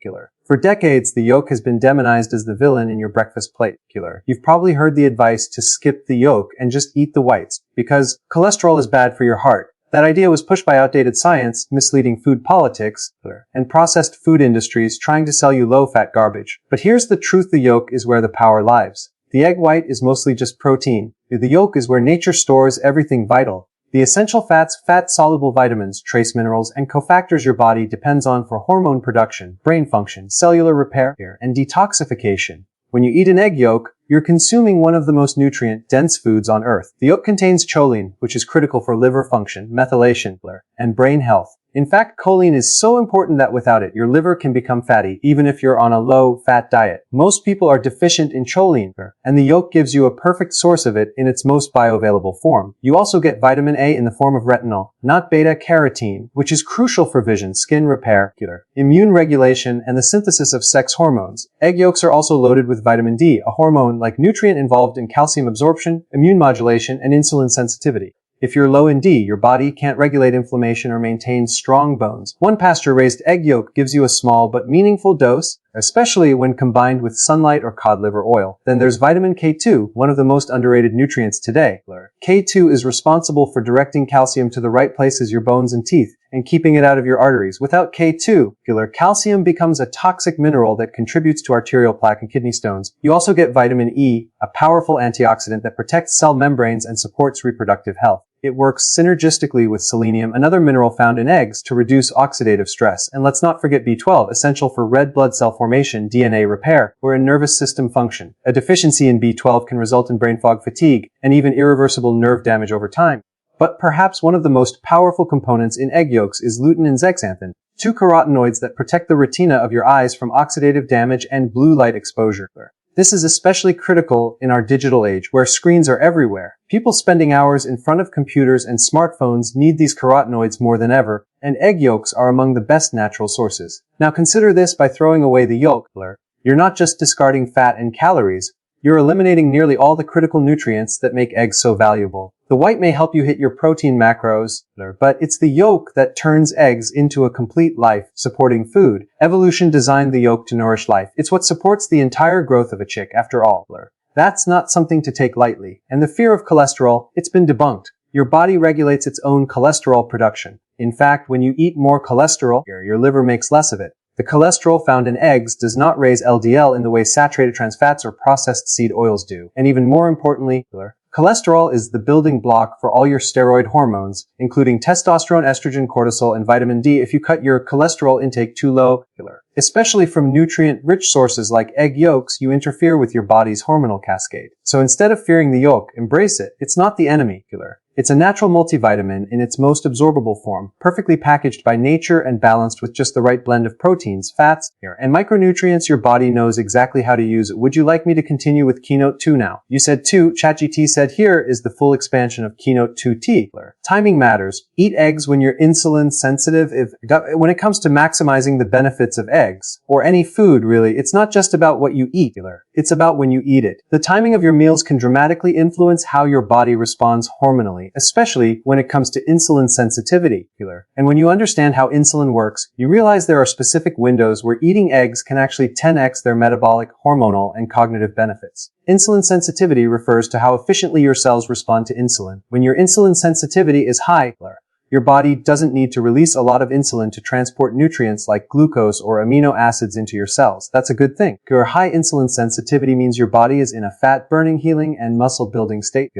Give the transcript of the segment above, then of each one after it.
Killer. For decades, the yolk has been demonized as the villain in your breakfast plate. Killer. You've probably heard the advice to skip the yolk and just eat the whites, because cholesterol is bad for your heart. That idea was pushed by outdated science, misleading food politics, and processed food industries trying to sell you low-fat garbage. But here's the truth: the yolk is where the power lies. The egg white is mostly just protein. The yolk is where nature stores everything vital. The essential fats, fat-soluble vitamins, trace minerals, and cofactors your body depends on for hormone production, brain function, cellular repair, and detoxification. When you eat an egg yolk, you're consuming one of the most nutrient-dense foods on Earth. The yolk contains choline, which is critical for liver function, methylation, and brain health. In fact, choline is so important that without it, your liver can become fatty, even if you're on a low-fat diet. Most people are deficient in choline, and the yolk gives you a perfect source of it in its most bioavailable form. You also get vitamin A in the form of retinol, not beta-carotene, which is crucial for vision, skin repair, immune regulation, and the synthesis of sex hormones. Egg yolks are also loaded with vitamin D, a hormone-like nutrient involved in calcium absorption, immune modulation, and insulin sensitivity. If you're low in D, your body can't regulate inflammation or maintain strong bones. One pasture-raised egg yolk gives you a small but meaningful dose, especially when combined with sunlight or cod liver oil. Then there's vitamin K2, one of the most underrated nutrients today. K2 is responsible for directing calcium to the right places, your bones and teeth, and keeping it out of your arteries. Without K2, calcium becomes a toxic mineral that contributes to arterial plaque and kidney stones. You also get vitamin E, a powerful antioxidant that protects cell membranes and supports reproductive health. It works synergistically with selenium, another mineral found in eggs, to reduce oxidative stress. And let's not forget B12, essential for red blood cell formation, DNA repair, or in nervous system function. A deficiency in B12 can result in brain fog, fatigue, and even irreversible nerve damage over time. But perhaps one of the most powerful components in egg yolks is lutein and zeaxanthin, two carotenoids that protect the retina of your eyes from oxidative damage and blue light exposure. This is especially critical in our digital age, where screens are everywhere. People spending hours in front of computers and smartphones need these carotenoids more than ever, and egg yolks are among the best natural sources. Now consider this: by throwing away the yolk, you're not just discarding fat and calories, you're eliminating nearly all the critical nutrients that make eggs so valuable. The white may help you hit your protein macros, but it's the yolk that turns eggs into a complete life-supporting food. Evolution designed the yolk to nourish life. It's what supports the entire growth of a chick, after all. That's not something to take lightly. And the fear of cholesterol, it's been debunked. Your body regulates its own cholesterol production. In fact, when you eat more cholesterol, your liver makes less of it. The cholesterol found in eggs does not raise LDL in the way saturated trans fats or processed seed oils do. And even more importantly, cholesterol is the building block for all your steroid hormones, including testosterone, estrogen, cortisol, and vitamin D. If you cut your cholesterol intake too low, especially from nutrient-rich sources like egg yolks, you interfere with your body's hormonal cascade. So instead of fearing the yolk, embrace it. It's not the enemy. It's a natural multivitamin in its most absorbable form, perfectly packaged by nature and balanced with just the right blend of proteins, fats, and micronutrients your body knows exactly how to use. Would you like me to continue with Keynote 2 now? You said 2, ChatGPT said here is the full expansion of Keynote 2T. Timing matters. Eat eggs when you're insulin sensitive. When it comes to maximizing the benefits of eggs, or any food really, it's not just about what you eat, it's about when you eat it. The timing of your meals can dramatically influence how your body responds hormonally, especially when it comes to insulin sensitivity. And when you understand how insulin works, you realize there are specific windows where eating eggs can actually 10x their metabolic, hormonal, and cognitive benefits. Insulin sensitivity refers to how efficiently your cells respond to insulin. When your insulin sensitivity is high, your body doesn't need to release a lot of insulin to transport nutrients like glucose or amino acids into your cells. That's a good thing. Your high insulin sensitivity means your body is in a fat-burning, healing, and muscle-building state.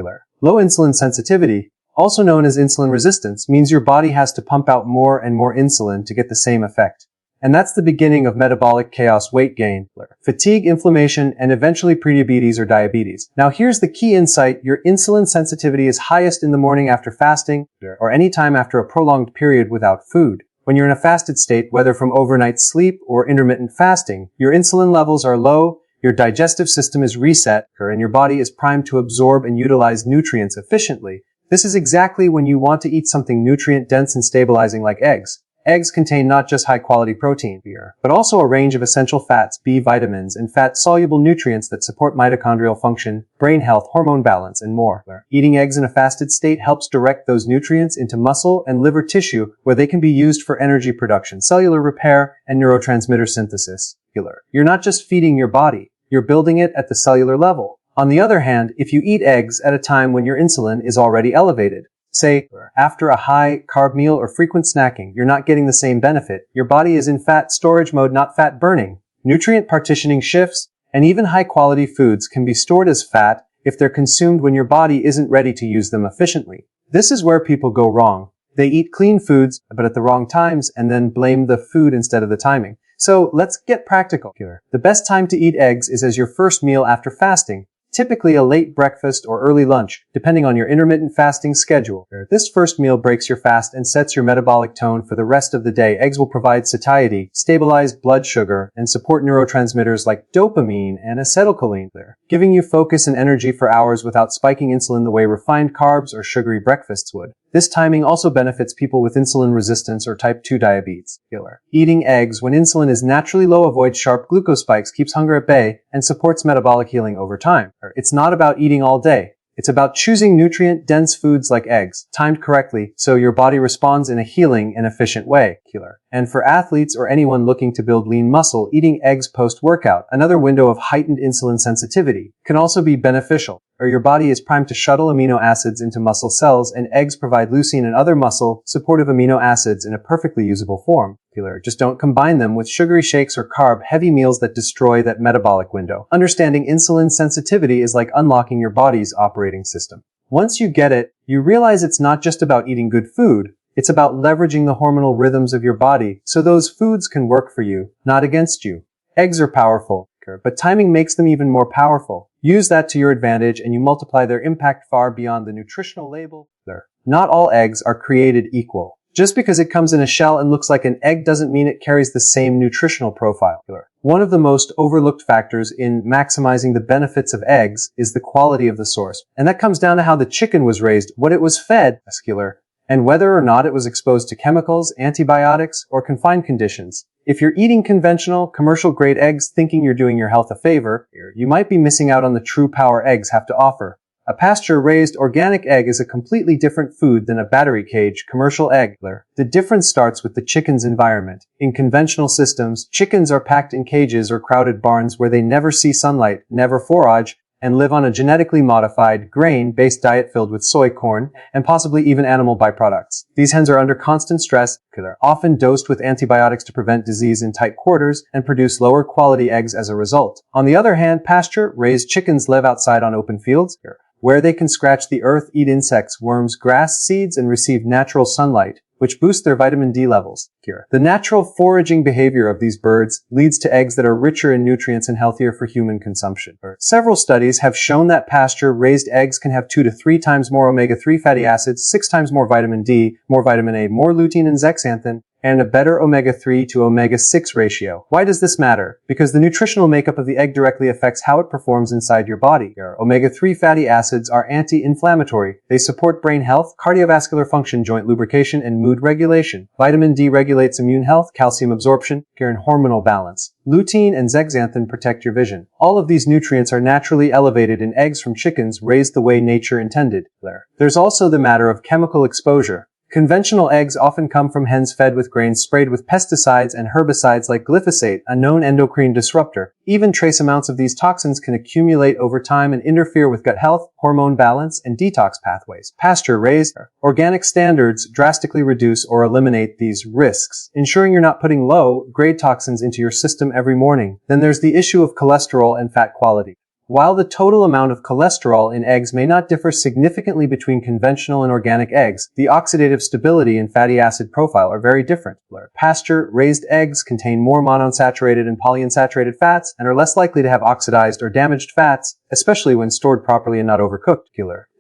Low insulin sensitivity, also known as insulin resistance, means your body has to pump out more and more insulin to get the same effect. And that's the beginning of metabolic chaos: weight gain, fatigue, inflammation, and eventually prediabetes or diabetes. Now here's the key insight: your insulin sensitivity is highest in the morning after fasting, or any time after a prolonged period without food. When you're in a fasted state, whether from overnight sleep or intermittent fasting, your insulin levels are low, your digestive system is reset, and your body is primed to absorb and utilize nutrients efficiently. This is exactly when you want to eat something nutrient-dense and stabilizing like eggs. Eggs contain not just high-quality protein, but also a range of essential fats, B vitamins, and fat-soluble nutrients that support mitochondrial function, brain health, hormone balance, and more. Eating eggs in a fasted state helps direct those nutrients into muscle and liver tissue where they can be used for energy production, cellular repair, and neurotransmitter synthesis. You're not just feeding your body, you're building it at the cellular level. On the other hand, if you eat eggs at a time when your insulin is already elevated, say, after a high-carb meal or frequent snacking, you're not getting the same benefit. Your body is in fat storage mode, not fat burning. Nutrient partitioning shifts, and even high-quality foods can be stored as fat if they're consumed when your body isn't ready to use them efficiently. This is where people go wrong. They eat clean foods, but at the wrong times, and then blame the food instead of the timing. So let's get practical here. The best time to eat eggs is as your first meal after fasting, typically a late breakfast or early lunch, depending on your intermittent fasting schedule. This first meal breaks your fast and sets your metabolic tone for the rest of the day. Eggs will provide satiety, stabilize blood sugar, and support neurotransmitters like dopamine and acetylcholine, giving you focus and energy for hours without spiking insulin the way refined carbs or sugary breakfasts would. This timing also benefits people with insulin resistance or type 2 diabetes. Eating eggs when insulin is naturally low avoids sharp glucose spikes, keeps hunger at bay, and supports metabolic healing over time. It's not about eating all day. It's about choosing nutrient-dense foods like eggs, timed correctly so your body responds in a healing and efficient way. And for athletes or anyone looking to build lean muscle, eating eggs post-workout, another window of heightened insulin sensitivity, can also be beneficial. Your body is primed to shuttle amino acids into muscle cells, and eggs provide leucine and other muscle-supportive amino acids in a perfectly usable form. Just don't combine them with sugary shakes or carb-heavy meals that destroy that metabolic window. Understanding insulin sensitivity is like unlocking your body's operating system. Once you get it, you realize it's not just about eating good food. It's about leveraging the hormonal rhythms of your body so those foods can work for you, not against you. Eggs are powerful, but timing makes them even more powerful. Use that to your advantage and you multiply their impact far beyond the nutritional label. Not all eggs are created equal. Just because it comes in a shell and looks like an egg doesn't mean it carries the same nutritional profile. One of the most overlooked factors in maximizing the benefits of eggs is the quality of the source. And that comes down to how the chicken was raised, what it was fed, and whether or not it was exposed to chemicals, antibiotics, or confined conditions. If you're eating conventional, commercial-grade eggs thinking you're doing your health a favor, you might be missing out on the true power eggs have to offer. A pasture-raised organic egg is a completely different food than a battery-caged commercial egg. The difference starts with the chicken's environment. In conventional systems, chickens are packed in cages or crowded barns where they never see sunlight, never forage, and live on a genetically modified, grain-based diet filled with soy, corn, and possibly even animal byproducts. These hens are under constant stress, they're often dosed with antibiotics to prevent disease in tight quarters, and produce lower quality eggs as a result. On the other hand, pasture-raised chickens live outside on open fields, where they can scratch the earth, eat insects, worms, grass, seeds, and receive natural sunlight, which boosts their vitamin D levels. The natural foraging behavior of these birds leads to eggs that are richer in nutrients and healthier for human consumption. Several studies have shown that pasture-raised eggs can have 2 to 3 times more omega-3 fatty acids, 6 times more vitamin D, more vitamin A, more lutein and zeaxanthin, and a better omega-3 to omega-6 ratio. Why does this matter? Because the nutritional makeup of the egg directly affects how it performs inside your body. Omega-3 fatty acids are anti-inflammatory. They support brain health, cardiovascular function, joint lubrication, and mood regulation. Vitamin D regulates immune health, calcium absorption, and hormonal balance. Lutein and zeaxanthin protect your vision. All of these nutrients are naturally elevated in eggs from chickens raised the way nature intended. There's also the matter of chemical exposure. Conventional eggs often come from hens fed with grains sprayed with pesticides and herbicides like glyphosate, a known endocrine disruptor. Even trace amounts of these toxins can accumulate over time and interfere with gut health, hormone balance, and detox pathways. Pasture-raised, organic standards drastically reduce or eliminate these risks, ensuring you're not putting low-grade toxins into your system every morning. Then there's the issue of cholesterol and fat quality. While the total amount of cholesterol in eggs may not differ significantly between conventional and organic eggs, the oxidative stability and fatty acid profile are very different. Pasture-raised eggs contain more monounsaturated and polyunsaturated fats and are less likely to have oxidized or damaged fats, especially when stored properly and not overcooked.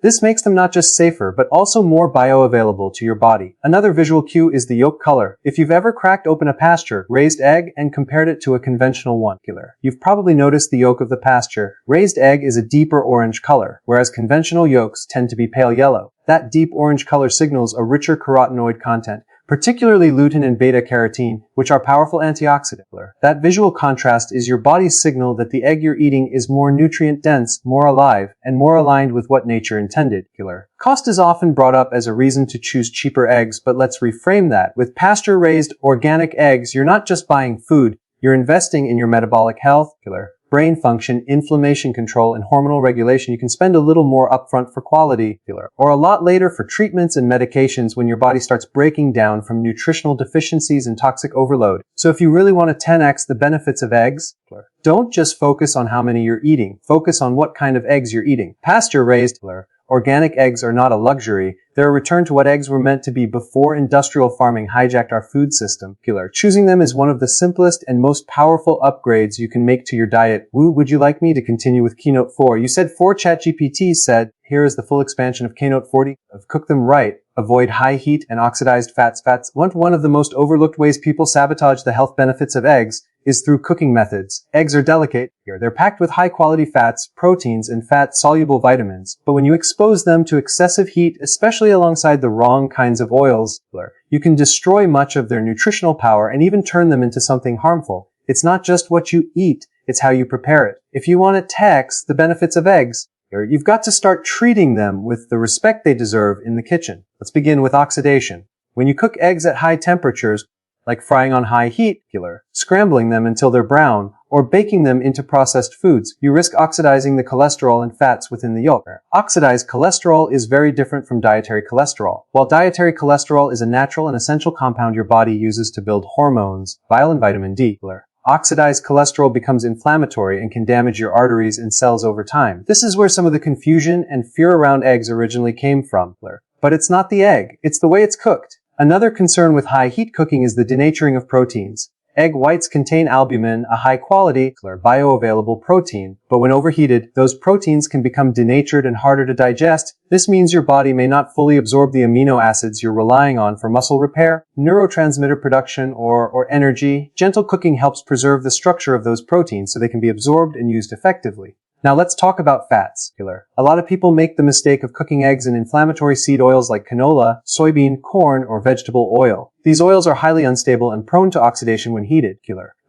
This makes them not just safer, but also more bioavailable to your body. Another visual cue is the yolk color. If you've ever cracked open a pasture-raised egg and compared it to a conventional one, you've probably noticed the yolk of the pasture-raised egg is a deeper orange color, whereas conventional yolks tend to be pale yellow. That deep orange color signals a richer carotenoid content, particularly lutein and beta-carotene, which are powerful antioxidants. That visual contrast is your body's signal that the egg you're eating is more nutrient-dense, more alive, and more aligned with what nature intended. Cost is often brought up as a reason to choose cheaper eggs, but let's reframe that. With pasture-raised organic eggs, you're not just buying food, you're investing in your metabolic health, brain function, inflammation control, and hormonal regulation. You can spend a little more upfront for quality, or a lot later for treatments and medications when your body starts breaking down from nutritional deficiencies and toxic overload. So if you really want to 10x the benefits of eggs, don't just focus on how many you're eating. Focus on what kind of eggs you're eating. Pasture-raised, organic eggs are not a luxury. They're a return to what eggs were meant to be before industrial farming hijacked our food system. Choosing them is one of the simplest and most powerful upgrades you can make to your diet. Woo, would you like me to continue with Keynote 4? You said 4. ChatGPT said, here is the full expansion of Keynote 40. Cook them right. Avoid high heat and oxidized fats. One of the most overlooked ways people sabotage the health benefits of eggs is through cooking methods. Eggs are delicate. They're packed with high-quality fats, proteins, and fat-soluble vitamins. But when you expose them to excessive heat, especially alongside the wrong kinds of oils, you can destroy much of their nutritional power and even turn them into something harmful. It's not just what you eat, it's how you prepare it. If you want to tax the benefits of eggs, you've got to start treating them with the respect they deserve in the kitchen. Let's begin with oxidation. When you cook eggs at high temperatures, like frying on high heat, scrambling them until they're brown, or baking them into processed foods, you risk oxidizing the cholesterol and fats within the yolk. Oxidized cholesterol is very different from dietary cholesterol. While dietary cholesterol is a natural and essential compound your body uses to build hormones, bile and vitamin D, oxidized cholesterol becomes inflammatory and can damage your arteries and cells over time. This is where some of the confusion and fear around eggs originally came from. But it's not the egg, it's the way it's cooked. Another concern with high heat cooking is the denaturing of proteins. Egg whites contain albumin, a high-quality, bioavailable protein, but when overheated, those proteins can become denatured and harder to digest. This means your body may not fully absorb the amino acids you're relying on for muscle repair, neurotransmitter production, or energy. Gentle cooking helps preserve the structure of those proteins so they can be absorbed and used effectively. Now let's talk about fats. A lot of people make the mistake of cooking eggs in inflammatory seed oils like canola, soybean, corn, or vegetable oil. These oils are highly unstable and prone to oxidation when heated.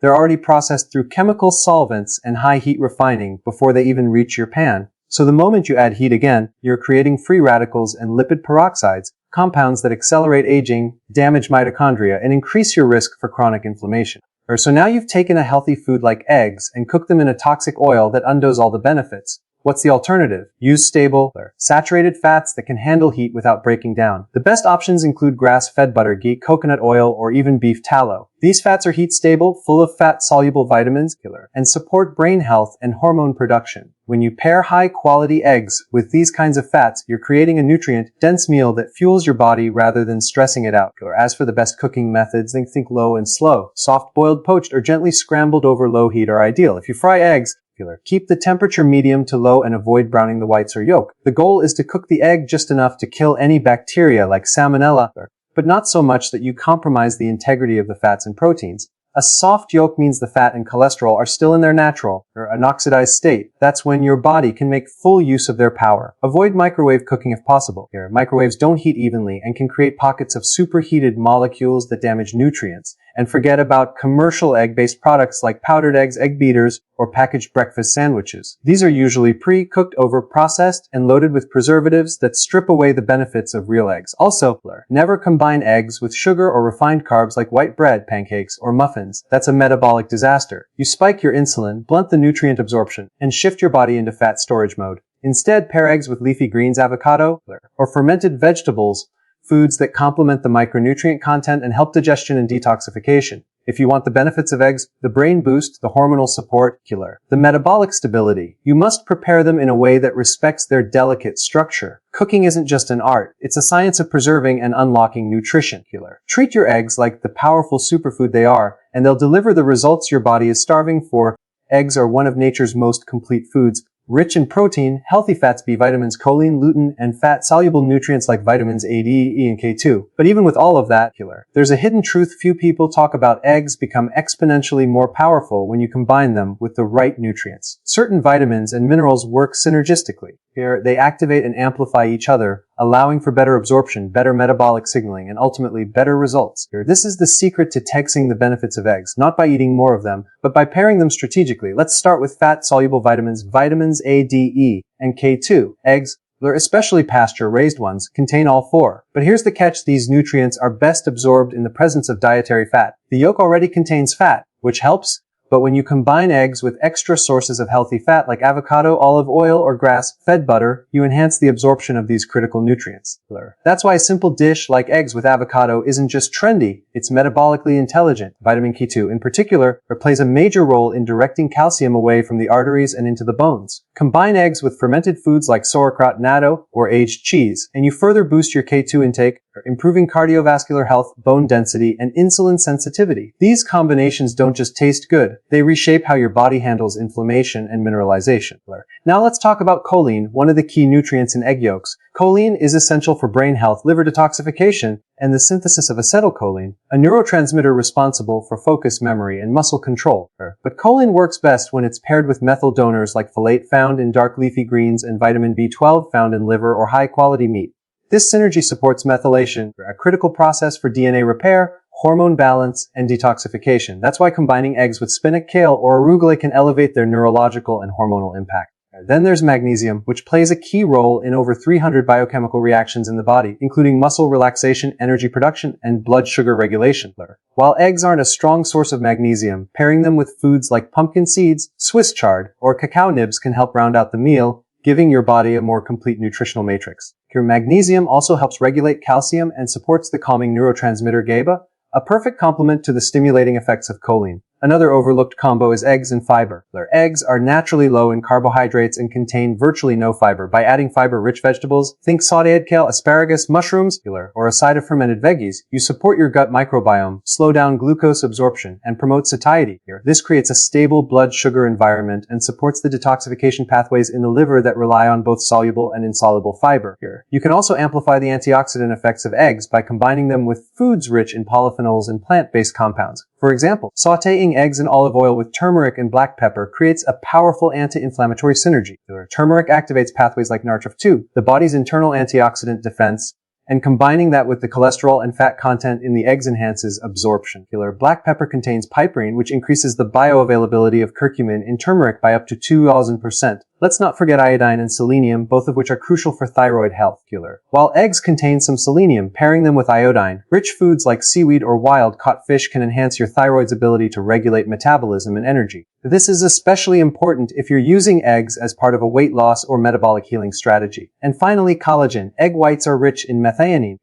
They're already processed through chemical solvents and high heat refining before they even reach your pan. So the moment you add heat again, you're creating free radicals and lipid peroxides, compounds that accelerate aging, damage mitochondria, and increase your risk for chronic inflammation. So now you've taken a healthy food like eggs and cooked them in a toxic oil that undoes all the benefits. What's the alternative? Use stable, saturated fats that can handle heat without breaking down. The best options include grass-fed butter, ghee, coconut oil, or even beef tallow. These fats are heat-stable, full of fat-soluble vitamins, and support brain health and hormone production. When you pair high-quality eggs with these kinds of fats, you're creating a nutrient-dense meal that fuels your body rather than stressing it out. As for the best cooking methods, think low and slow. Soft-boiled, poached, or gently scrambled over low heat are ideal. If you fry eggs, keep the temperature medium to low and avoid browning the whites or yolk. The goal is to cook the egg just enough to kill any bacteria like salmonella, but not so much that you compromise the integrity of the fats and proteins. A soft yolk means the fat and cholesterol are still in their natural, or unoxidized state. That's when your body can make full use of their power. Avoid microwave cooking if possible. Microwaves don't heat evenly and can create pockets of superheated molecules that damage nutrients. And forget about commercial egg-based products like powdered eggs, egg beaters, or packaged breakfast sandwiches. These are usually pre-cooked, over-processed, and loaded with preservatives that strip away the benefits of real eggs. Also, never combine eggs with sugar or refined carbs like white bread, pancakes, or muffins. That's a metabolic disaster. You spike your insulin, blunt the nutrient absorption, and shift your body into fat storage mode. Instead, pair eggs with leafy greens, avocado, or fermented vegetables, foods that complement the micronutrient content and help digestion and detoxification. If you want the benefits of eggs, the brain boost, the hormonal support, the metabolic stability, you must prepare them in a way that respects their delicate structure. Cooking isn't just an art, it's a science of preserving and unlocking nutrition. Treat your eggs like the powerful superfood they are, and they'll deliver the results your body is starving for. Eggs are one of nature's most complete foods. Rich in protein, healthy fats, B vitamins, choline, lutein, and fat-soluble nutrients like vitamins A, D, E, and K2. But even with all of that, there's a hidden truth few people talk about. Eggs become exponentially more powerful when you combine them with the right nutrients. Certain vitamins and minerals work synergistically. They activate and amplify each other, allowing for better absorption, better metabolic signaling, and ultimately better results. This is the secret to taxing the benefits of eggs, not by eating more of them, but by pairing them strategically. Let's start with fat-soluble vitamins, vitamins A, D, E, and K2. Eggs, especially pasture-raised ones, contain all four. But here's the catch: these nutrients are best absorbed in the presence of dietary fat. The yolk already contains fat, which helps, but when you combine eggs with extra sources of healthy fat like avocado, olive oil, or grass-fed butter, you enhance the absorption of these critical nutrients. That's why a simple dish like eggs with avocado isn't just trendy, it's metabolically intelligent. Vitamin K2, in particular, plays a major role in directing calcium away from the arteries and into the bones. Combine eggs with fermented foods like sauerkraut, natto, or aged cheese, and you further boost your K2 intake, improving cardiovascular health, bone density, and insulin sensitivity. These combinations don't just taste good, they reshape how your body handles inflammation and mineralization. Now let's talk about choline, one of the key nutrients in egg yolks. Choline is essential for brain health, liver detoxification, and the synthesis of acetylcholine, a neurotransmitter responsible for focus, memory, and muscle control. But choline works best when it's paired with methyl donors like folate found in dark leafy greens and vitamin B12 found in liver or high-quality meat. This synergy supports methylation, a critical process for DNA repair, hormone balance, and detoxification. That's why combining eggs with spinach, kale, or arugula can elevate their neurological and hormonal impact. Then there's magnesium, which plays a key role in over 300 biochemical reactions in the body, including muscle relaxation, energy production, and blood sugar regulation. While eggs aren't a strong source of magnesium, pairing them with foods like pumpkin seeds, Swiss chard, or cacao nibs can help round out the meal, giving your body a more complete nutritional matrix. Magnesium also helps regulate calcium and supports the calming neurotransmitter GABA, a perfect complement to the stimulating effects of choline. Another overlooked combo is eggs and fiber. Eggs are naturally low in carbohydrates and contain virtually no fiber. By adding fiber-rich vegetables, think sauteed kale, asparagus, mushrooms, or a side of fermented veggies, you support your gut microbiome, slow down glucose absorption, and promote satiety. This creates a stable blood sugar environment and supports the detoxification pathways in the liver that rely on both soluble and insoluble fiber. You can also amplify the antioxidant effects of eggs by combining them with foods rich in polyphenols and plant-based compounds. For example, sautéing eggs in olive oil with turmeric and black pepper creates a powerful anti-inflammatory synergy. Turmeric activates pathways like NRTRF2, the body's internal antioxidant defense, and combining that with the cholesterol and fat content in the eggs enhances absorption. Black pepper contains piperine, which increases the bioavailability of curcumin in turmeric by up to 2,000%. Let's not forget iodine and selenium, both of which are crucial for thyroid health. While eggs contain some selenium, pairing them with iodine-rich foods like seaweed or wild-caught fish can enhance your thyroid's ability to regulate metabolism and energy. This is especially important if you're using eggs as part of a weight loss or metabolic healing strategy. And finally, collagen. Egg whites are rich in methionine,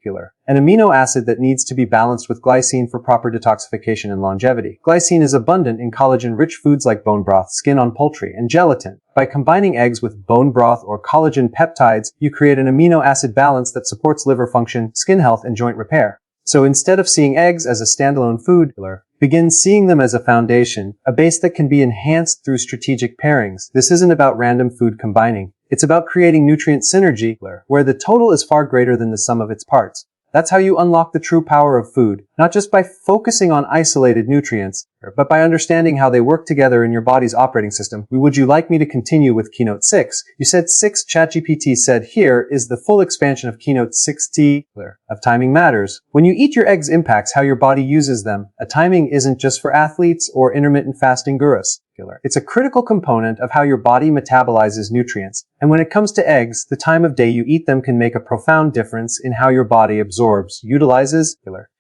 an amino acid that needs to be balanced with glycine for proper detoxification and longevity. Glycine is abundant in collagen-rich foods like bone broth, skin on poultry, and gelatin. By combining eggs with bone broth or collagen peptides, you create an amino acid balance that supports liver function, skin health, and joint repair. So instead of seeing eggs as a standalone food, begin seeing them as a foundation, a base that can be enhanced through strategic pairings. This isn't about random food combining. It's about creating nutrient synergy, where the total is far greater than the sum of its parts. That's how you unlock the true power of food, not just by focusing on isolated nutrients, but by understanding how they work together in your body's operating system. Would you like me to continue with Keynote 6? You said 6. ChatGPT said here is the full expansion of Keynote 6T of timing matters. When you eat your eggs impacts how your body uses them. A timing isn't just for athletes or intermittent fasting gurus. It's a critical component of how your body metabolizes nutrients. And when it comes to eggs, the time of day you eat them can make a profound difference in how your body absorbs, utilizes,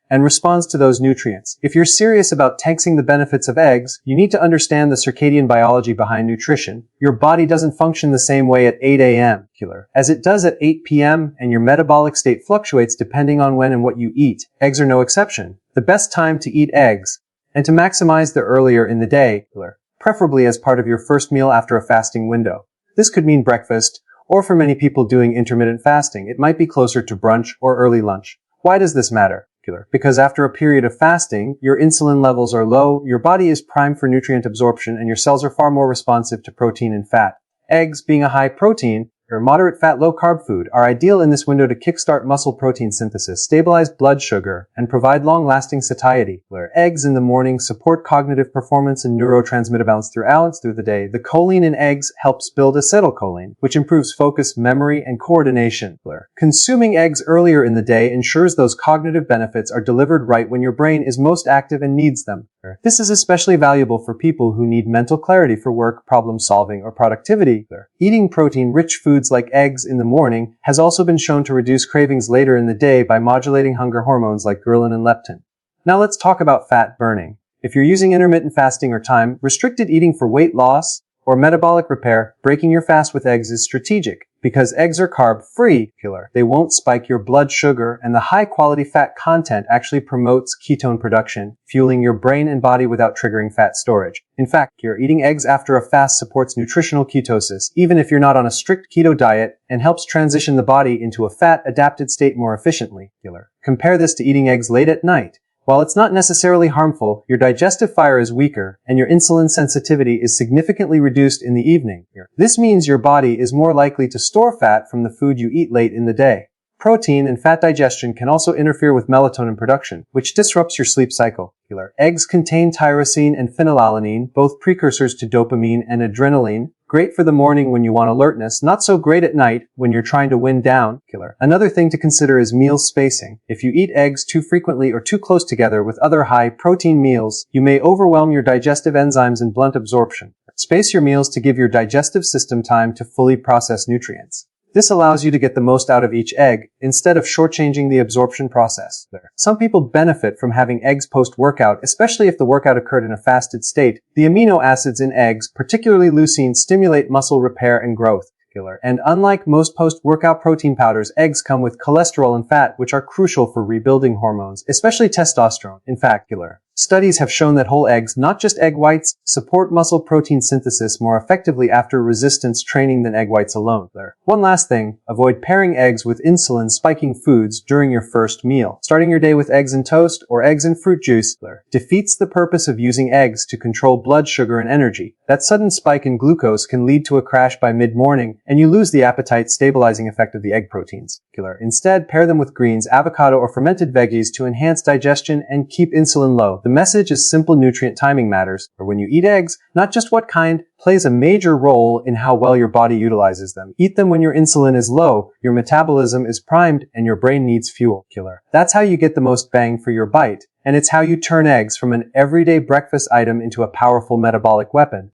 and responds to those nutrients. If you're serious about taxing the benefits of eggs, you need to understand the circadian biology behind nutrition. Your body doesn't function the same way at 8 a.m. as it does at 8 p.m., and your metabolic state fluctuates depending on when and what you eat. Eggs are no exception. The best time to eat eggs, and to maximize the earlier in the day, preferably as part of your first meal after a fasting window. This could mean breakfast, or for many people doing intermittent fasting, it might be closer to brunch or early lunch. Why does this matter? Because after a period of fasting, your insulin levels are low, your body is primed for nutrient absorption, and your cells are far more responsive to protein and fat. Eggs, being a high protein, Your moderate fat, low carb food are ideal in this window to kickstart muscle protein synthesis, stabilize blood sugar, and provide long-lasting satiety. Eggs in the morning support cognitive performance and neurotransmitter balance through the day. The choline in eggs helps build acetylcholine, which improves focus, memory, and coordination. Consuming eggs earlier in the day ensures those cognitive benefits are delivered right when your brain is most active and needs them. This is especially valuable for people who need mental clarity for work, problem solving, or productivity. Eating protein-rich foods like eggs in the morning has also been shown to reduce cravings later in the day by modulating hunger hormones like ghrelin and leptin. Now let's talk about fat burning. If you're using intermittent fasting or time-restricted eating for weight loss or metabolic repair, breaking your fast with eggs is strategic. Because eggs are carb-free, they won't spike your blood sugar, and the high-quality fat content actually promotes ketone production, fueling your brain and body without triggering fat storage. In fact, eating eggs after a fast supports nutritional ketosis, even if you're not on a strict keto diet, and helps transition the body into a fat-adapted state more efficiently. Compare this to eating eggs late at night. While it's not necessarily harmful, your digestive fire is weaker, and your insulin sensitivity is significantly reduced in the evening. This means your body is more likely to store fat from the food you eat late in the day. Protein and fat digestion can also interfere with melatonin production, which disrupts your sleep cycle. Eggs contain tyrosine and phenylalanine, both precursors to dopamine and adrenaline. Great for the morning when you want alertness, not so great at night when you're trying to wind down. Another thing to consider is meal spacing. If you eat eggs too frequently or too close together with other high-protein meals, you may overwhelm your digestive enzymes and blunt absorption. Space your meals to give your digestive system time to fully process nutrients. This allows you to get the most out of each egg, instead of shortchanging the absorption process. Some people benefit from having eggs post-workout, especially if the workout occurred in a fasted state. The amino acids in eggs, particularly leucine, stimulate muscle repair and growth. And unlike most post-workout protein powders, eggs come with cholesterol and fat, which are crucial for rebuilding hormones, especially testosterone. In fact, studies have shown that whole eggs, not just egg whites, support muscle protein synthesis more effectively after resistance training than egg whites alone. One last thing, avoid pairing eggs with insulin-spiking foods during your first meal. Starting your day with eggs and toast or eggs and fruit juice defeats the purpose of using eggs to control blood sugar and energy. That sudden spike in glucose can lead to a crash by mid-morning, and you lose the appetite-stabilizing effect of the egg proteins. Instead, pair them with greens, avocado, or fermented veggies to enhance digestion and keep insulin low. The message is simple: nutrient timing matters. Or when you eat eggs, not just what kind, plays a major role in how well your body utilizes them. Eat them when your insulin is low, your metabolism is primed, and your brain needs fuel. That's how you get the most bang for your bite. And it's how you turn eggs from an everyday breakfast item into a powerful metabolic weapon.